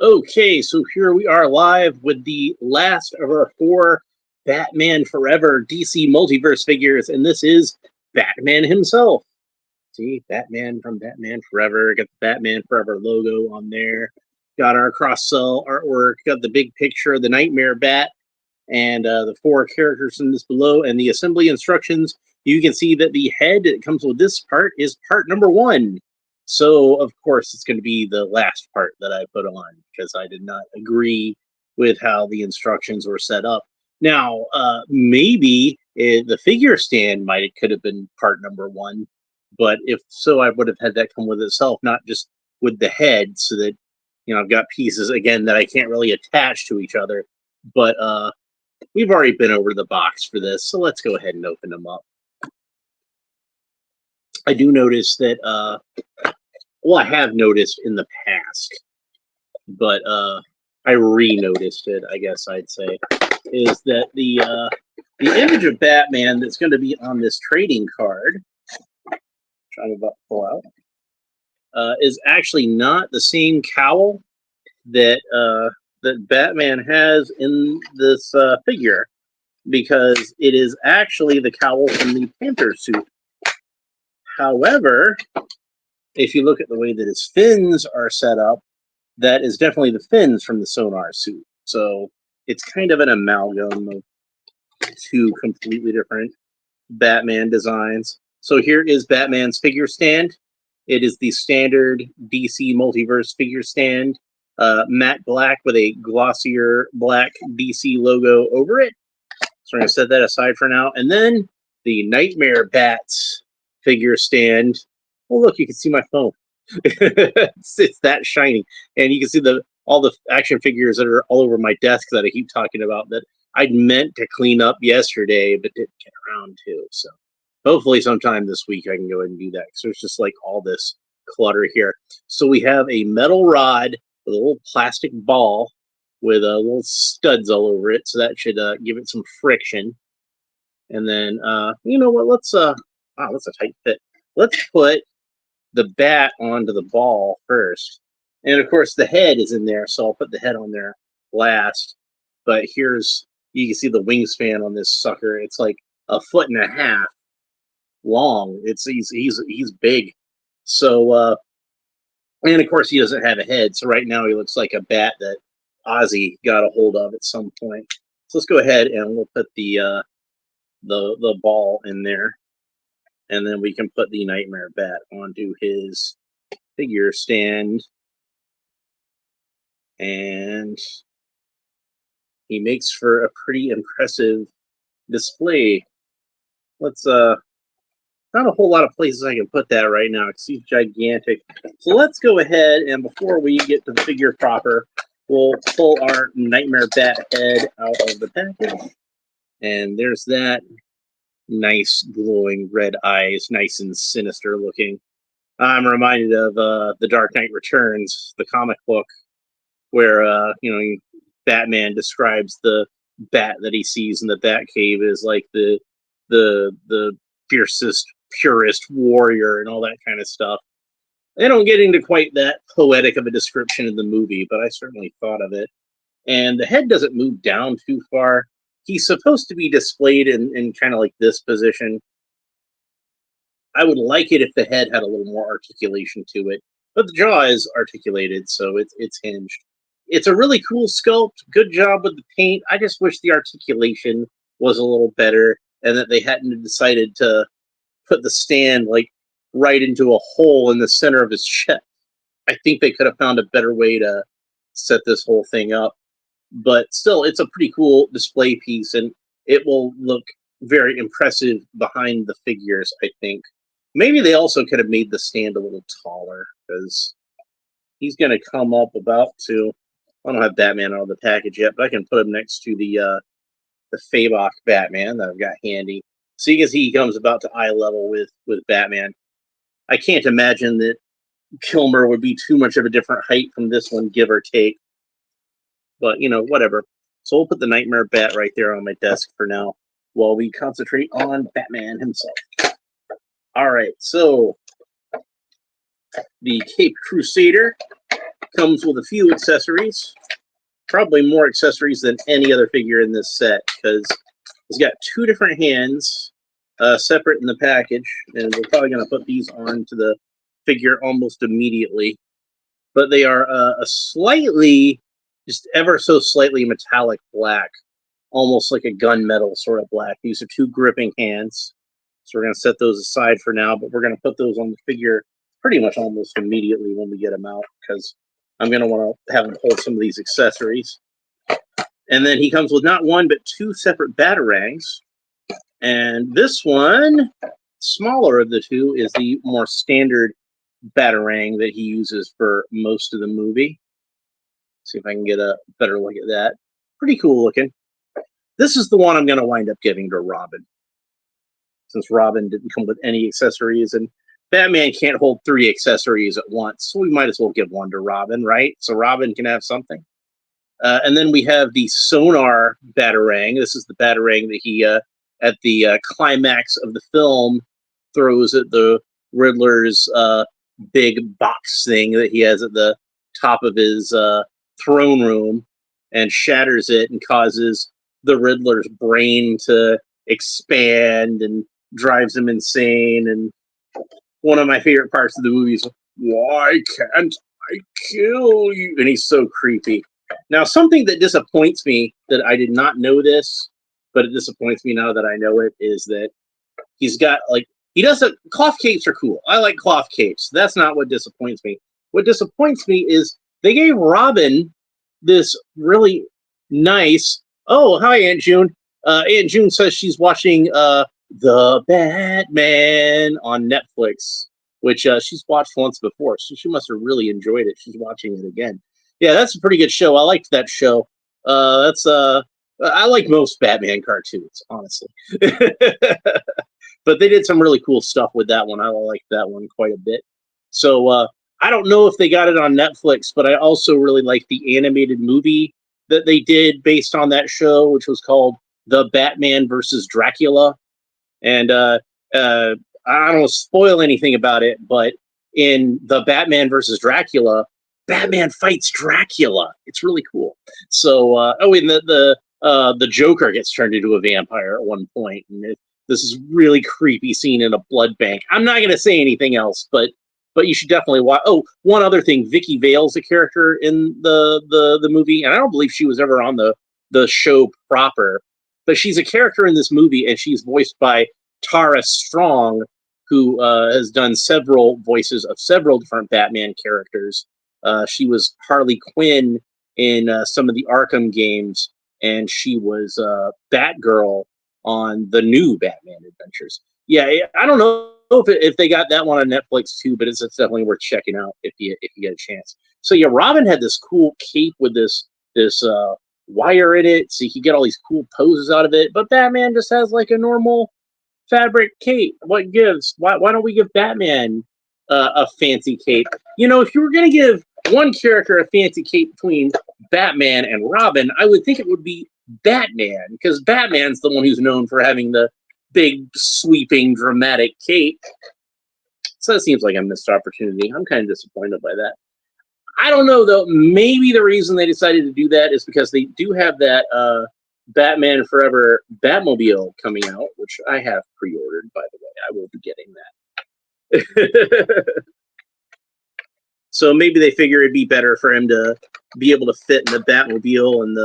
Okay, so here we are live with the last of our four Batman Forever DC Multiverse figures, and this is Batman himself. See, Batman from Batman Forever, got the Batman Forever logo on there, got our cross-cell artwork, got the big picture of the Nightmare Bat, and the four characters in this below, and the assembly instructions. You can see that the head that comes with this part is part number one. So, of course, it's going to be the last part that I put on because I did not agree with how the instructions were set up. Now, maybe the figure stand could have been part number one, but if so, I would have had that come with itself, not just with the head, so that I've got pieces again that I can't really attach to each other. But we've already been over the box for this, so let's go ahead and open them up. I do notice that well, I have noticed in the past, but I re-noticed it, I guess I'd say, is that the image of Batman that's going to be on this trading card, which I'm about to pull out, is actually not the same cowl that that Batman has in this figure, because it is actually the cowl from the Panther suit. However, if you look at the way that his fins are set up, that is definitely the fins from the Sonar suit. So it's kind of an amalgam of two completely different Batman designs. So here is Batman's figure stand. It is the standard DC Multiverse figure stand, matte black with a glossier black DC logo over it. So we're going to set that aside for now. And then the Nightmare Bats figure stand. Oh, look, you can see my phone. it's that shiny. And you can see all the action figures that are all over my desk that I keep talking about that I'd meant to clean up yesterday, but didn't get around to. So hopefully sometime this week I can go ahead and do that, because there's just like all this clutter here. So we have a metal rod with a little plastic ball with little studs all over it. So that should give it some friction. And then, you know what, let's, wow, that's a tight fit. Let's put the bat onto the ball first. And of course the head is in there, so I'll put the head on there last. But you can see the wingspan on this sucker. It's like 1.5 feet long. He's big. So and of course he doesn't have a head, so right now he looks like a bat that Ozzy got a hold of at some point. So let's go ahead and we'll put the ball in there. And then we can put the Nightmare Bat onto his figure stand. And he makes for a pretty impressive display. Let's, not a whole lot of places I can put that right now because he's gigantic. So let's go ahead, and before we get to the figure proper, we'll pull our Nightmare Bat head out of the package. And there's that. Nice glowing red eyes, nice and sinister looking. I'm reminded of The Dark Knight Returns, the comic book, where Batman describes the bat that he sees in the Batcave as like the fiercest, purest warrior and all that kind of stuff. They don't get into quite that poetic of a description in the movie, but I certainly thought of it. And the head doesn't move down too far. He's supposed to be displayed in kind of like this position. I would like it if the head had a little more articulation to it, but the jaw is articulated, so it's hinged. It's a really cool sculpt. Good job with the paint. I just wish the articulation was a little better, and that they hadn't decided to put the stand like right into a hole in the center of his chest. I think they could have found a better way to set this whole thing up. But still, it's a pretty cool display piece, and it will look very impressive behind the figures, I think. Maybe they also could have made the stand a little taller, because he's going to come up about to... I don't have Batman out of the package yet, but I can put him next to the Fabok Batman that I've got handy. So you can see he comes about to eye level with Batman. I can't imagine that Kilmer would be too much of a different height from this one, give or take. But, whatever. So we'll put the Nightmare Bat right there on my desk for now while we concentrate on Batman himself. All right, so the Cape Crusader Comes with a few accessories, probably more accessories than any other figure in this set, because he's got 2 different hands, separate in the package, and we're probably going to put these onto the figure almost immediately. But they are a slightly, just ever so slightly metallic black, almost like a gunmetal sort of black. These are 2 gripping hands, so we're going to set those aside for now, but we're going to put those on the figure pretty much almost immediately when we get them out, because I'm going to want to have him hold some of these accessories. And then he comes with not 1, but 2 separate batarangs. And this one, smaller of the 2, is the more standard batarang that he uses for most of the movie. See if I can get a better look at that. Pretty cool looking. This is the one I'm going to wind up giving to Robin, since Robin didn't come with any accessories, and Batman can't hold 3 accessories at once, so we might as well give one to Robin, right? So Robin can have something. And then we have the Sonar batarang. This is the batarang that he, at the climax of the film, throws at the Riddler's big box thing that he has at the top of his throne room, and shatters it and causes the Riddler's brain to expand and drives him insane. And one of my favorite parts of the movie is, "Why can't I kill you?" And he's so creepy. Now, something that disappoints me, that I did not know this, but it disappoints me now that I know it, is that he's got, like, he doesn't, cloth capes are cool. I like cloth capes. That's not what disappoints me. What disappoints me is they gave Robin this really nice, oh, hi, Aunt June. Aunt June says she's watching The Batman on Netflix, which she's watched once before, so she must have really enjoyed it. She's watching it again. Yeah, that's a pretty good show. I liked that show. I like most Batman cartoons, honestly. But they did some really cool stuff with that one. I liked that one quite a bit. So I don't know if they got it on Netflix, but I also really like the animated movie that they did based on that show, which was called The Batman versus Dracula. And I don't want to spoil anything about it, but in The Batman versus Dracula, Batman fights Dracula. It's really cool. So, and the Joker gets turned into a vampire at one point, and this is really creepy scene in a blood bank. I'm not going to say anything else, but you should definitely watch. Oh, one other thing: Vicky Vale's a character in the movie, and I don't believe she was ever on the show proper, but she's a character in this movie, and she's voiced by Tara Strong, who has done several voices of several different Batman characters. She was Harley Quinn in some of the Arkham games, and she was Batgirl on the new Batman Adventures. Yeah, I don't know if they got that one on Netflix too, but it's definitely worth checking out if you get a chance. So yeah, Robin had this cool cape with this wire in it, so you could get all these cool poses out of it. But Batman just has like a normal fabric cape. What gives? Why don't we give Batman a fancy cape? You know, if you were gonna give one character a fancy cape between Batman and Robin, I would think it would be Batman, because Batman's the one who's known for having the big, sweeping, dramatic cape. So it seems like a missed opportunity. I'm kind of disappointed by that. I don't know, though. Maybe the reason they decided to do that is because they do have that Batman Forever Batmobile coming out, which I have pre-ordered, by the way. I will be getting that. So maybe they figure it'd be better for him to be able to fit in the Batmobile, and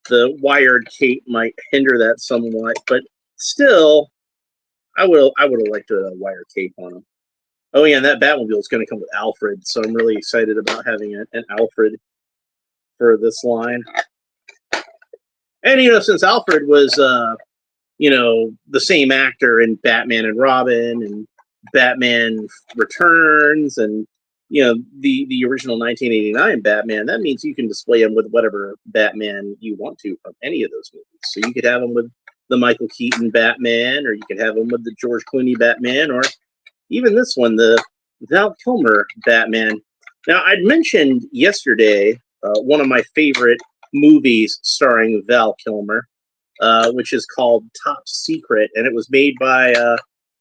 the wired cape might hinder that somewhat. But still, I would have liked a wire cape on him. Oh yeah, and that Batmobile is going to come with Alfred, so I'm really excited about having an Alfred for this line. And since Alfred was the same actor in Batman and Robin and Batman Returns and the original 1989 Batman, that means you can display him with whatever Batman you want to from any of those movies. So you could have him with the Michael Keaton Batman, or you could have him with the George Clooney Batman, or even this one, the Val Kilmer Batman. Now, I'd mentioned yesterday one of my favorite movies starring Val Kilmer, which is called Top Secret, and it was made by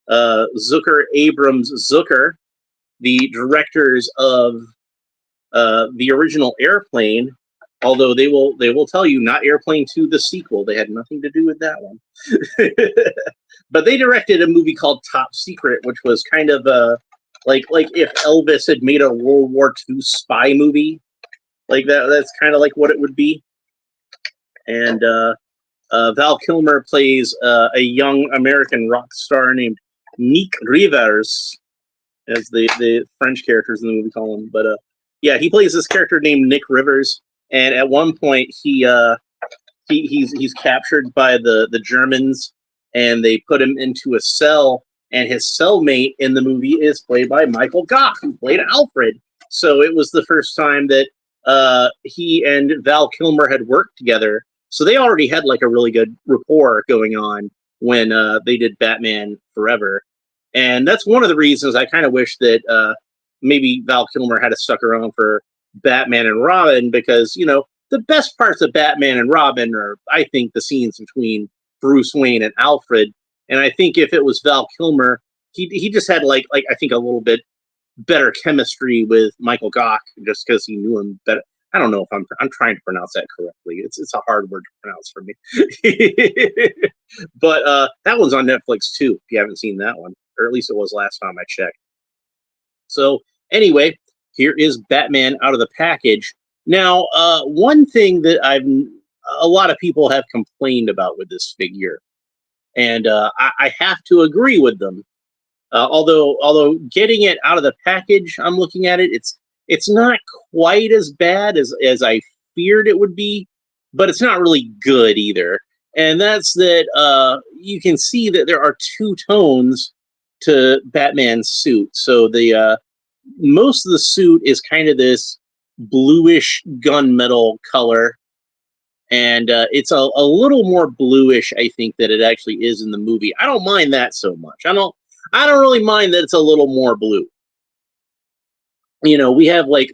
Zucker Abrams Zucker, the directors of the original Airplane, although they will tell you not Airplane 2, the sequel. They had nothing to do with that one. But they directed a movie called Top Secret, which was kind of like if Elvis had made a World War II spy movie, like that. That's kind of like what it would be. And Val Kilmer plays a young American rock star named Nick Rivers, as the French characters in the movie call him. But yeah, he plays this character named Nick Rivers, and at one point he's captured by the Germans, and they put him into a cell, and his cellmate in the movie is played by Michael Gough, who played Alfred. So it was the first time that he and Val Kilmer had worked together. So they already had like a really good rapport going on when they did Batman Forever. And that's one of the reasons I kind of wish that maybe Val Kilmer had stuck around for Batman and Robin, because, you know, the best parts of Batman and Robin are, I think, the scenes between Bruce Wayne and Alfred. And I think if it was Val Kilmer, he just had like I think a little bit better chemistry with Michael Gough, just because he knew him better. I don't know if I'm trying to pronounce that correctly. It's a hard word to pronounce for me. But that one's on Netflix too, if you haven't seen that one, or at least it was last time I checked. So anyway, here is Batman out of the package. Now, one thing that a lot of people have complained about with this figure, and I have to agree with them. Although getting it out of the package, I'm looking at it, it's not quite as bad as I feared it would be, but it's not really good either. And that's that you can see that there are two tones to Batman's suit. So the most of the suit is kind of this bluish gunmetal color, and it's a little more bluish, I think, than it actually is in the movie. I don't mind that so much. I don't really mind that it's a little more blue. You know, we have like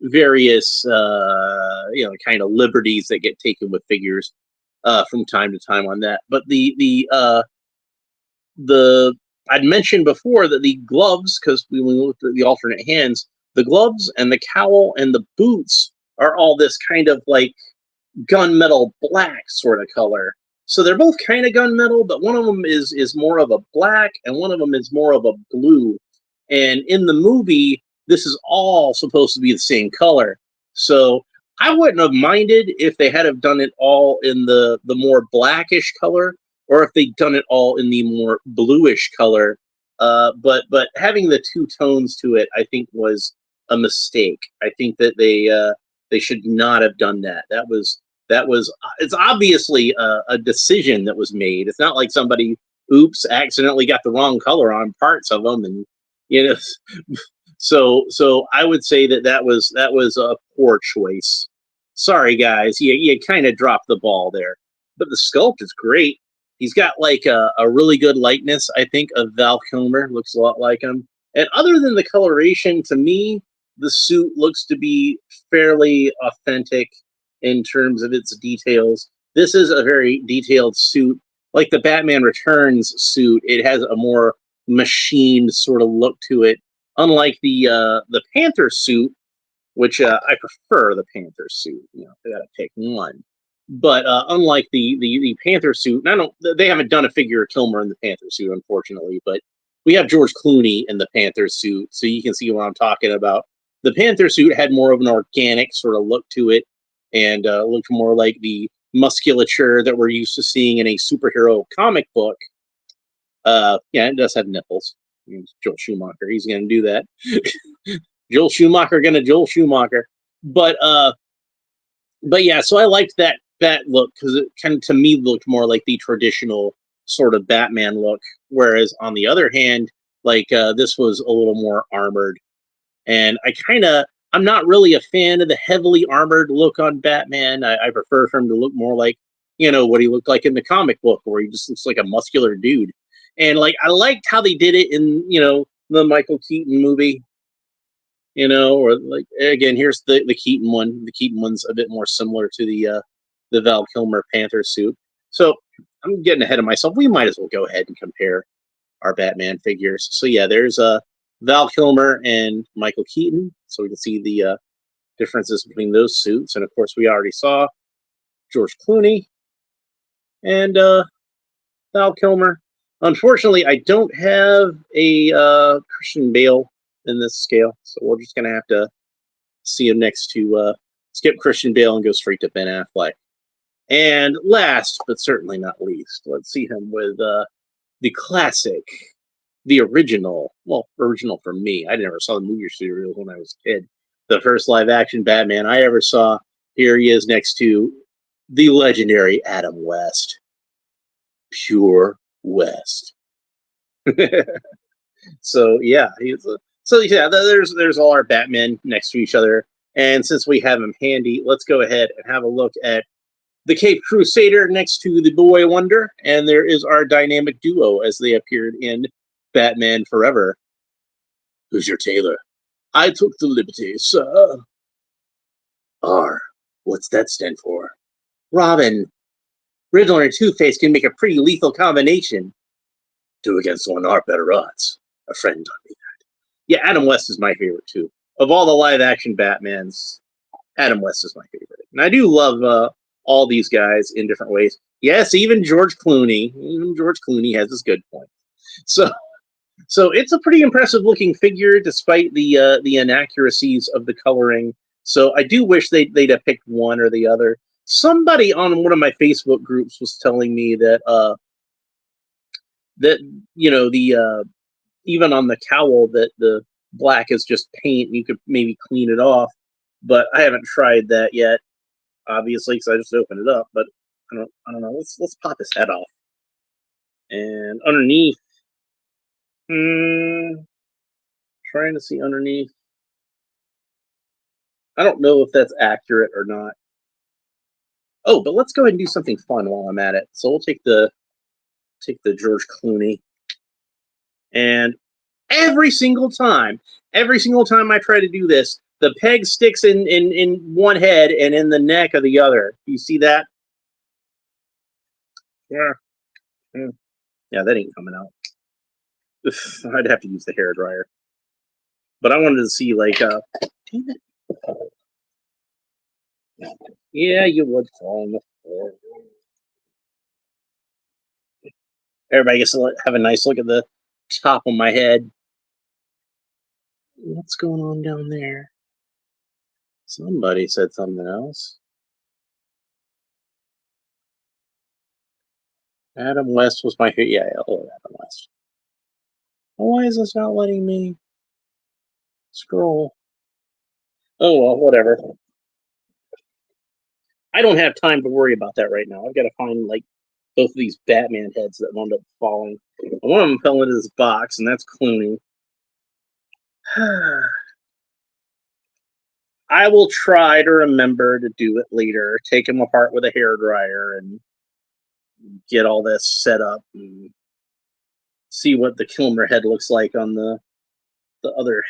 various kind of liberties that get taken with figures from time to time on that. But the I'd mentioned before that the gloves, because when we looked at the alternate hands, the gloves and the cowl and the boots are all this kind of like gunmetal black sort of color. So they're both kind of gunmetal, but one of them is more of a black and one of them is more of a blue. And in the movie, this is all supposed to be the same color. So I wouldn't have minded if they had have done it all in the more blackish color, or if they'd done it all in the more bluish color. But having the two tones to it, I think, was a mistake. I think that they should not have done that. That was it's obviously a decision that was made. It's not like somebody accidentally got the wrong color on parts of them, and you know. So I would say that was a poor choice. Sorry, guys, you kind of dropped the ball there. But the sculpt is great. He's got like a really good likeness, I think, of Val Kilmer. Looks a lot like him. And other than the coloration, to me, the suit looks to be fairly authentic in terms of its details. This is a very detailed suit. Like the Batman Returns suit, it has a more machined sort of look to it. Unlike the Panther suit, which I prefer the Panther suit. You know, I gotta pick one. But unlike the Panther suit, they haven't done a figure of Kilmer in the Panther suit, unfortunately. But we have George Clooney in the Panther suit, so you can see what I'm talking about. The Panther suit had more of an organic sort of look to it, and looked more like the musculature that we're used to seeing in a superhero comic book. Yeah, it does have nipples. Joel Schumacher, he's going to do that. Joel Schumacher. But yeah, so I liked that look, because it kind of, to me, looked more like the traditional sort of Batman look, whereas on the other hand, like this was a little more armored. And I'm not really a fan of the heavily armored look on Batman. I prefer for him to look more like, what he looked like in the comic book, where he just looks like a muscular dude. And like, I liked how they did it in, the Michael Keaton movie, or like, again, here's the Keaton one. The Keaton one's a bit more similar to the Val Kilmer Panther suit. So I'm getting ahead of myself. We might as well go ahead and compare our Batman figures. So yeah, there's Val Kilmer and Michael Keaton. so we can see the differences between those suits. And of course, we already saw George Clooney and Val Kilmer. Unfortunately, I don't have a Christian Bale in this scale, so we're just gonna have to see him next to skip Christian Bale and go straight to Ben Affleck. And last but certainly not least, let's see him with the classic, the original. Well, original for me. I never saw the movie serials when I was a kid. The first live action Batman I ever saw. Here he is next to the legendary Adam West. Pure West. So yeah, there's all our Batmen next to each other, and since we have them handy, let's go ahead and have a look at the Cape Crusader next to the Boy Wonder, and there is our dynamic duo as they appeared in Batman Forever. Who's your tailor? I took the liberty, sir. R. What's that stand for? Robin. Riddler and Two-Face can make a pretty lethal combination. Two against one are better odds. A friend taught me that. Yeah, Adam West is my favorite too. Of all the live-action Batmans, Adam West is my favorite. And I do love all these guys in different ways. Yes, even George Clooney. Even George Clooney has his good point. So it's a pretty impressive looking figure, despite the inaccuracies of the coloring. So I do wish they'd have picked one or the other. Somebody on one of my Facebook groups was telling me that the even on the cowl that the black is just paint. You could maybe clean it off, but I haven't tried that yet. Obviously, because I just opened it up. But I don't know. Let's pop his head off. And underneath, trying to see underneath. I don't know if that's accurate or not. Oh, but let's go ahead and do something fun while I'm at it. So we'll take the George Clooney, and every single time I try to do this, the peg sticks in one head and in the neck of the other. You see that? Yeah. Yeah, that ain't coming out. I'd have to use the hairdryer. But I wanted to see, like, damn it. Yeah, you would fall on the floor. Everybody gets to have a nice look at the top of my head. What's going on down there? Somebody said something else. Adam West was my favorite. Yeah, I love Adam West. Why is this not letting me scroll? Oh, well, whatever. I don't have time to worry about that right now. I've got to find, like, both of these Batman heads that wound up falling. One of them fell into this box, and that's Clooney. I will try to remember to do it later. Take him apart with a hairdryer and get all this set up and see what the Kilmer head looks like on the other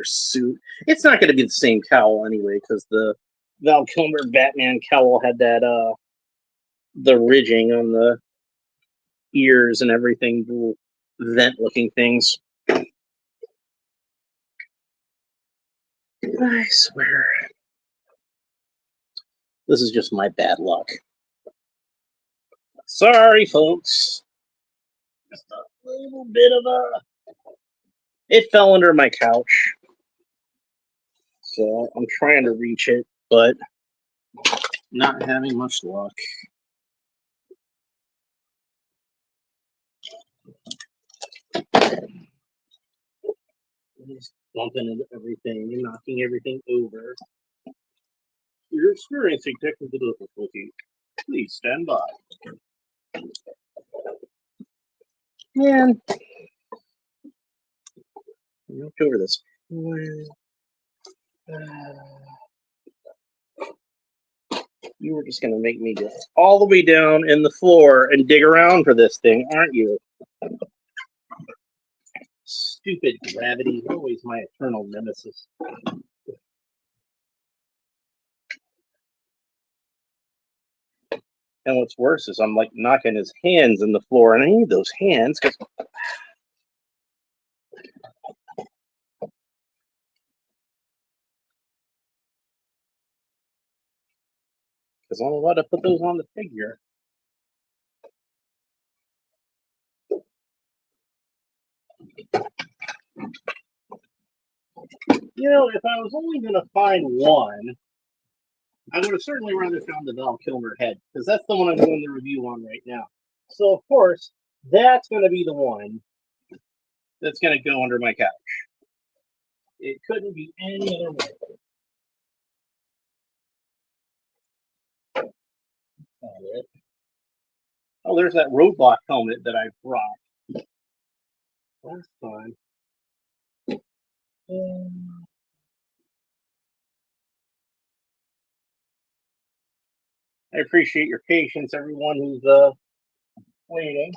suit. It's not going to be the same cowl anyway, because the Val Kilmer Batman cowl had that the ridging on the ears and everything, little vent looking things. I swear, this is just my bad luck. Sorry, folks. Just a little bit of it fell under my couch, so I'm trying to reach it, but not having much luck. Just bumping into everything and knocking everything over. You're experiencing technical difficulty. Please stand by. Man, look over this. You were just going to make me go all the way down in the floor and dig around for this thing, aren't you? Stupid gravity, always my eternal nemesis. And what's worse is I'm like knocking his hands in the floor, and I need those hands because because I'm allowed to put those on the figure. You know, if I was only going to find one, I would have certainly rather found the Val Kilmer head, because that's the one I'm doing the review on right now. So, of course, that's going to be the one that's going to go under my couch. It couldn't be any other way. Oh, there's that Roadblock helmet that I brought. That's fine. I appreciate your patience, everyone who's waiting.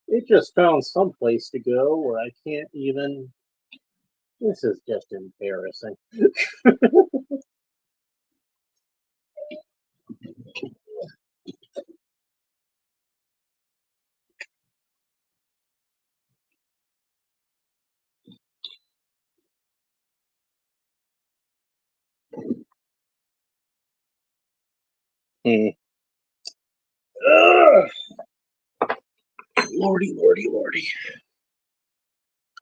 It just found some place to go where I can't even. This is just embarrassing. Lordy, lordy, lordy.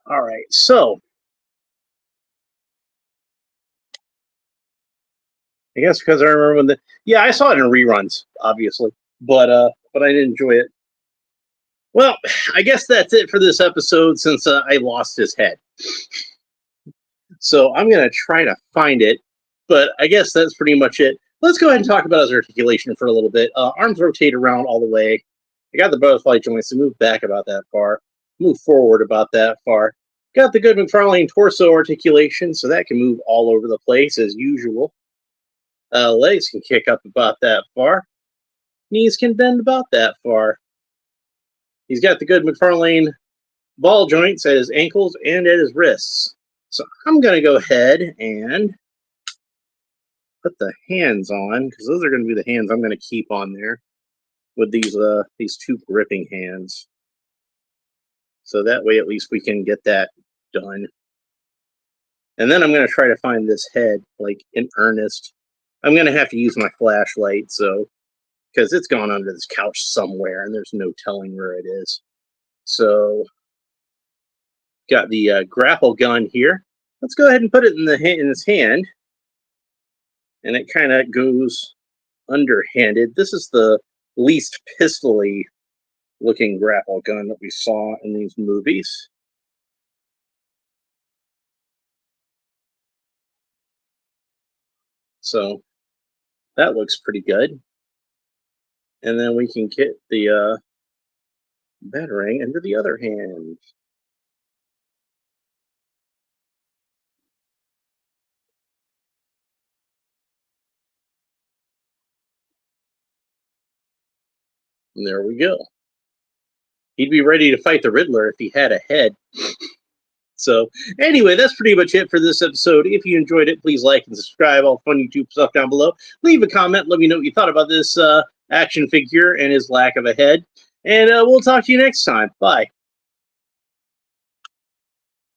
All right, so I guess because I remember when I saw it in reruns, obviously, but I didn't enjoy it. Well, I guess that's it for this episode since I lost his head. So I'm gonna try to find it, but I guess that's pretty much it. Let's go ahead and talk about his articulation for a little bit. Arms rotate around all the way. I got the butterfly joints to move back about that far, move forward about that far. Got the good Mcfarlane torso articulation, so that can move all over the place as usual. Legs can kick up about that far. Knees can bend about that far. He's got the good Mcfarlane ball joints at his ankles and at his wrists. So I'm going to go ahead and put the hands on, because those are going to be the hands I'm going to keep on there with these two gripping hands. So that way at least we can get that done. And then I'm going to try to find this head, like in earnest. I'm going to have to use my flashlight, so because it's gone under this couch somewhere and there's no telling where it is. So got the grapple gun here. Let's go ahead and put it in his hand. And it kind of goes underhanded. This is the least pistol-y looking grapple gun that we saw in these movies. So that looks pretty good. And then we can get the batarang into the other hand. And there we go. He'd be ready to fight the Riddler if he had a head. So anyway, that's pretty much it for this episode. If you enjoyed it, please like and subscribe. All fun YouTube stuff down below. Leave a comment. Let me know what you thought about this action figure and his lack of a head. And we'll talk to you next time. Bye.